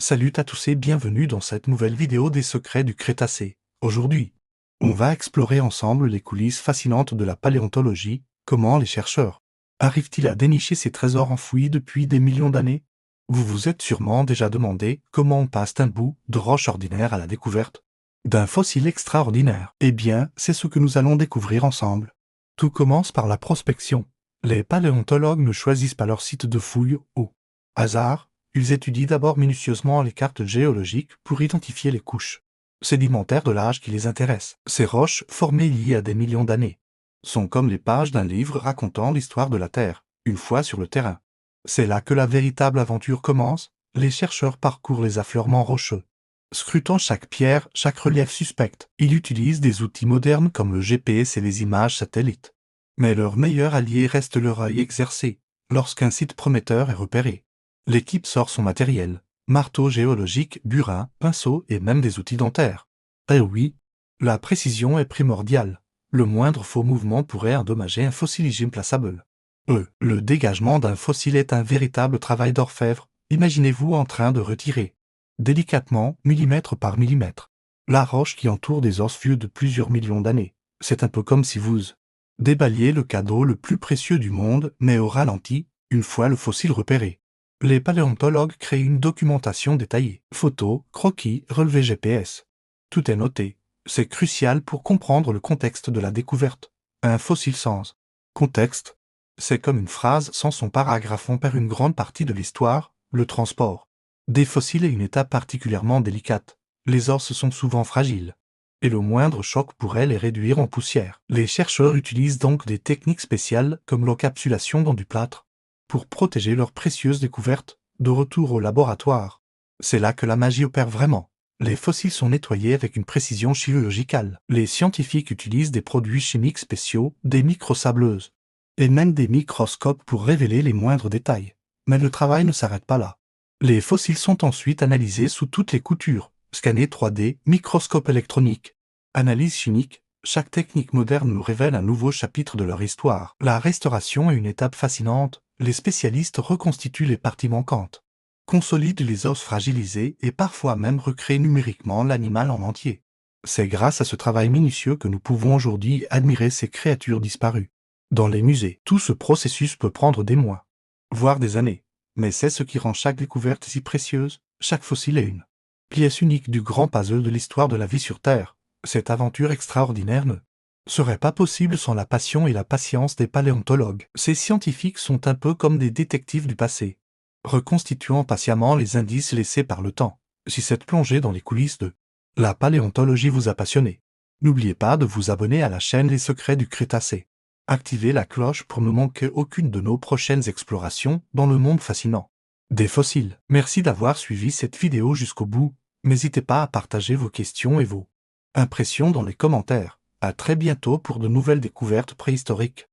Salut à tous et bienvenue dans cette nouvelle vidéo des secrets du Crétacé. Aujourd'hui, on va explorer ensemble les coulisses fascinantes de la paléontologie, comment les chercheurs arrivent-ils à dénicher ces trésors enfouis depuis des millions d'années? Vous vous êtes sûrement déjà demandé comment on passe d'un bout de roche ordinaire à la découverte d'un fossile extraordinaire. Eh bien, c'est ce que nous allons découvrir ensemble. Tout commence par la prospection. Les paléontologues ne choisissent pas leur site de fouille au hasard. Ils étudient d'abord minutieusement les cartes géologiques pour identifier les couches sédimentaires de l'âge qui les intéresse. Ces roches, formées il y a des millions d'années, sont comme les pages d'un livre racontant l'histoire de la Terre, une fois sur le terrain. C'est là que la véritable aventure commence. Les chercheurs parcourent les affleurements rocheux, scrutant chaque pierre, chaque relief suspect. Ils utilisent des outils modernes comme le GPS et les images satellites. Mais leur meilleur allié reste leur œil exercé. Lorsqu'un site prometteur est repéré, l'équipe sort son matériel, marteau géologique, burin, pinceau et même des outils dentaires. Eh oui, la précision est primordiale. Le moindre faux mouvement pourrait endommager un fossile irréplaçable. Le dégagement d'un fossile est un véritable travail d'orfèvre. Imaginez-vous en train de retirer, délicatement, millimètre par millimètre, la roche qui entoure des os vieux de plusieurs millions d'années. C'est un peu comme si vous déballiez le cadeau le plus précieux du monde, mais au ralenti, une fois le fossile repéré. Les paléontologues créent une documentation détaillée. Photos, croquis, relevés GPS. Tout est noté. C'est crucial pour comprendre le contexte de la découverte. Un fossile sans contexte, c'est comme une phrase sans son paragraphe. On perd une grande partie de l'histoire. Le transport des fossiles est une étape particulièrement délicate. Les os sont souvent fragiles, et le moindre choc pourrait les réduire en poussière. Les chercheurs utilisent donc des techniques spéciales comme l'encapsulation dans du plâtre pour protéger leurs précieuses découvertes. De retour au laboratoire, c'est là que la magie opère vraiment. Les fossiles sont nettoyés avec une précision chirurgicale. Les scientifiques utilisent des produits chimiques spéciaux, des microsableuses, et même des microscopes pour révéler les moindres détails. Mais le travail ne s'arrête pas là. Les fossiles sont ensuite analysés sous toutes les coutures, scannés 3D, microscope électronique, analyse chimique. Chaque technique moderne nous révèle un nouveau chapitre de leur histoire. La restauration est une étape fascinante. Les spécialistes reconstituent les parties manquantes, consolident les os fragilisés et parfois même recréent numériquement l'animal en entier. C'est grâce à ce travail minutieux que nous pouvons aujourd'hui admirer ces créatures disparues. Dans les musées, tout ce processus peut prendre des mois, voire des années. Mais c'est ce qui rend chaque découverte si précieuse. Chaque fossile est une pièce unique du grand puzzle de l'histoire de la vie sur Terre. Cette aventure extraordinaire ne serait pas possible sans la passion et la patience des paléontologues. Ces scientifiques sont un peu comme des détectives du passé, reconstituant patiemment les indices laissés par le temps. Si cette plongée dans les coulisses de la paléontologie vous a passionné, n'oubliez pas de vous abonner à la chaîne Les Secrets du Crétacé. Activez la cloche pour ne manquer aucune de nos prochaines explorations dans le monde fascinant des fossiles. Merci d'avoir suivi cette vidéo jusqu'au bout. N'hésitez pas à partager vos questions et vos impressions dans les commentaires. À très bientôt pour de nouvelles découvertes préhistoriques.